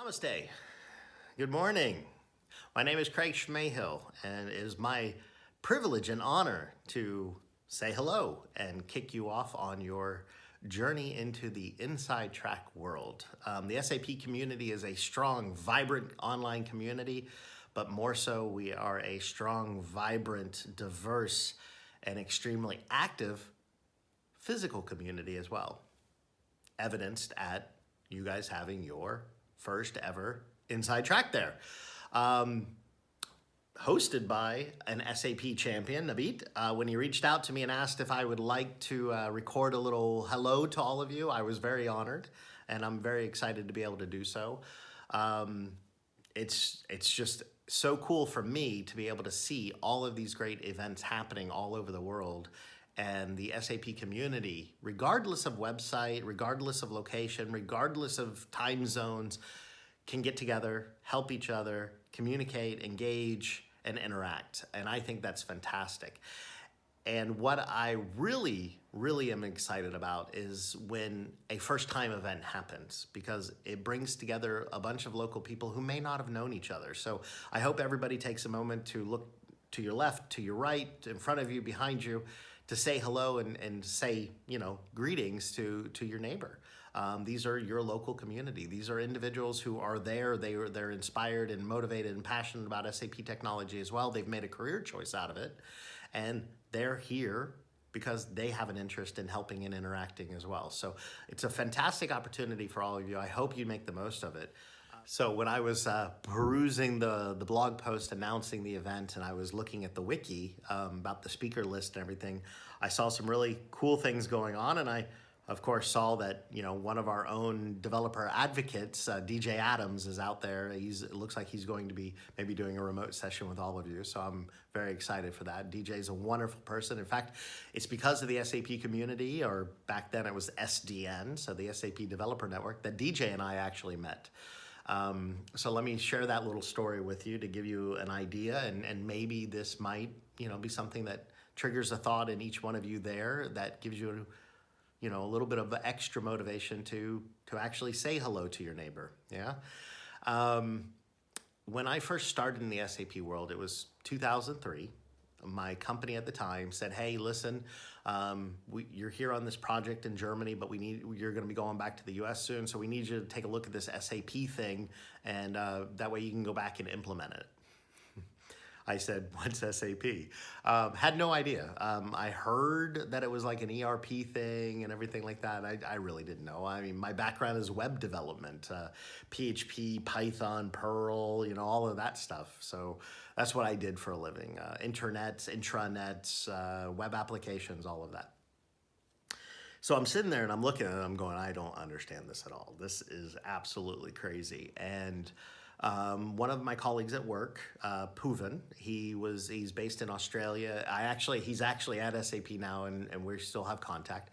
Namaste. Good morning. My name is Craig Schmehill, and it is my privilege and honor to say hello and kick you off on your journey into the inside track world. The SAP community is a strong, vibrant online community, but more so, we are a strong, vibrant, diverse, and extremely active physical community as well, evidenced at you guys having your first ever inside track there. Hosted by an SAP champion, Nabit. When he reached out to me and asked if I would like to record a little hello to all of you, I was very honored, and I'm very excited to be able to do so. It's just so cool for me to be able to see all of these great events happening all over the world, and the SAP community, regardless of website, regardless of location, regardless of time zones, can get together, help each other, communicate, engage, and interact. And I think that's fantastic. And what I really am excited about is when a first time event happens, because it brings together a bunch of local people who may not have known each other. So I hope everybody takes a moment to look to your left, to your right, in front of you, behind you, to say hello and say, greetings to your neighbor. These are your local community. These are individuals who are there. They're inspired and motivated and passionate about SAP technology as well. They've made a career choice out of it, and they're here because they have an interest in helping and interacting as well. So it's a fantastic opportunity for all of you. I hope you make the most of it. So when I was perusing the blog post announcing the event, and I was looking at the wiki about the speaker list and everything, I saw some really cool things going on, and I, of course, saw that one of our own developer advocates, DJ Adams, is out there. It looks like he's going to be maybe doing a remote session with all of you, so I'm very excited for that. DJ is a wonderful person. In fact, it's because of the SAP community, or back then it was SDN, so the SAP Developer Network, that DJ and I actually met. So let me share that little story with you to give you an idea, and maybe this might, be something that triggers a thought in each one of you there that gives you, a little bit of extra motivation to actually say hello to your neighbor. Yeah. When I first started in the SAP world, it was 2003. My company at the time said, "Hey, listen, you're here on this project in Germany, but you're going to be going back to the U.S. soon, so we need you to take a look at this SAP thing, and that way you can go back and implement it." I said, "What's SAP?" Had no idea. I heard that it was like an ERP thing and everything like that. I really didn't know. I mean, my background is web development, PHP, Python, Perl, all of that stuff. So that's what I did for a living. Internets, intranets, web applications, all of that. So I'm sitting there and I'm looking at it and I'm going, I don't understand this at all. This is absolutely crazy. And one of my colleagues at work, Puvan, he's based in Australia. He's actually at SAP now, and we still have contact.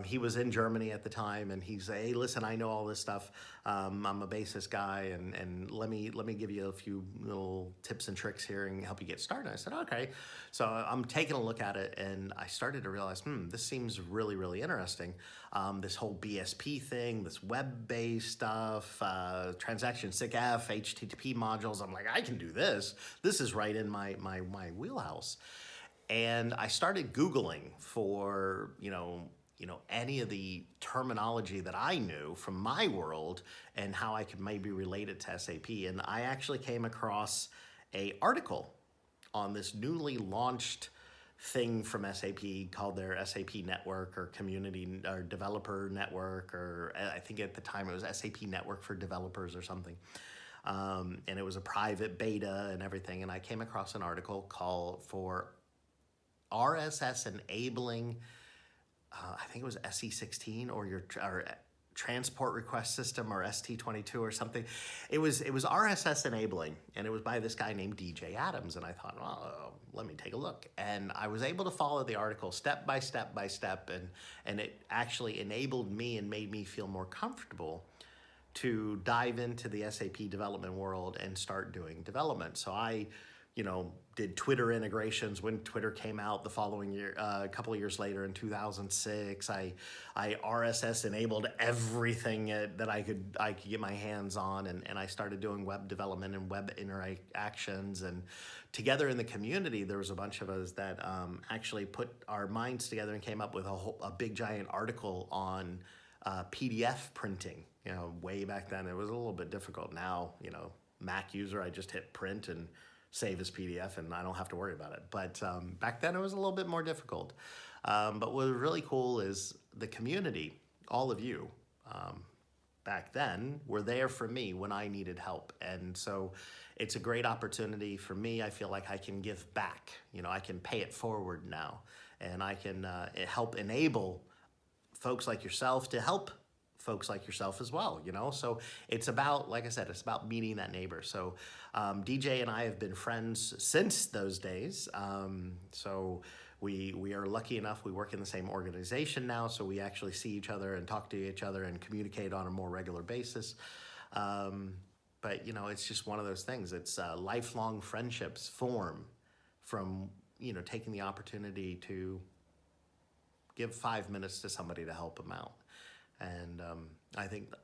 He was in Germany at the time, and he said, "Hey, listen, I know all this stuff. I'm a basis guy, and let me give you a few little tips and tricks here and help you get started." I said, "Okay." So I'm taking a look at it, and I started to realize, this seems really, really interesting. This whole BSP thing, this web-based stuff, transaction SIGF, HTTP modules. I'm like, I can do this. This is right in my wheelhouse. And I started Googling for, any of the terminology that I knew from my world and how I could maybe relate it to SAP. And I actually came across an article on this newly launched thing from SAP called their SAP Network, or Community or Developer Network, or I think at the time it was SAP Network for Developers or something. And it was a private beta and everything. And I came across an article called for RSS enabling, I think it was SE16 or transport request system, or ST22 or something. It was RSS enabling, and it was by this guy named DJ Adams. And I thought, well, let me take a look. And I was able to follow the article step by step by step, and it actually enabled me and made me feel more comfortable to dive into the SAP development world and start doing development. So I did Twitter integrations when Twitter came out the following year, a couple of years later in 2006. I RSS enabled everything that I could get my hands on, and I started doing web development and web interactions. And together in the community, there was a bunch of us that actually put our minds together and came up with a big giant article on PDF printing. Way back then it was a little bit difficult. Now, Mac user, I just hit print and save as PDF, and I don't have to worry about it. But back then it was a little bit more difficult. But what was really cool is the community, all of you, back then were there for me when I needed help. And so it's a great opportunity for me. I feel like I can give back. I can pay it forward now, and I can help enable folks like yourself to help folks like yourself as well, So it's about, like I said, it's about meeting that neighbor. So DJ and I have been friends since those days. So we are lucky enough, we work in the same organization now, so we actually see each other and talk to each other and communicate on a more regular basis. But it's just one of those things. It's lifelong friendships form from, taking the opportunity to give 5 minutes to somebody to help them out. And I think,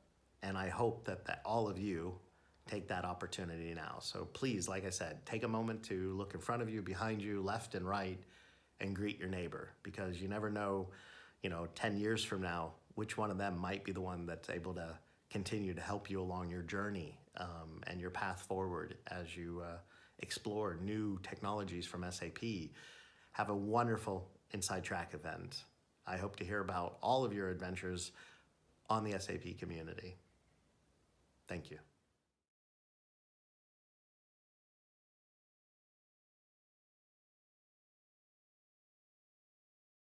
and I hope that all of you take that opportunity now. So please, like I said, take a moment to look in front of you, behind you, left and right, and greet your neighbor, because you never know, 10 years from now, which one of them might be the one that's able to continue to help you along your journey and your path forward as you explore new technologies from SAP. Have a wonderful Inside Track event. I hope to hear about all of your adventures on the SAP community. Thank you.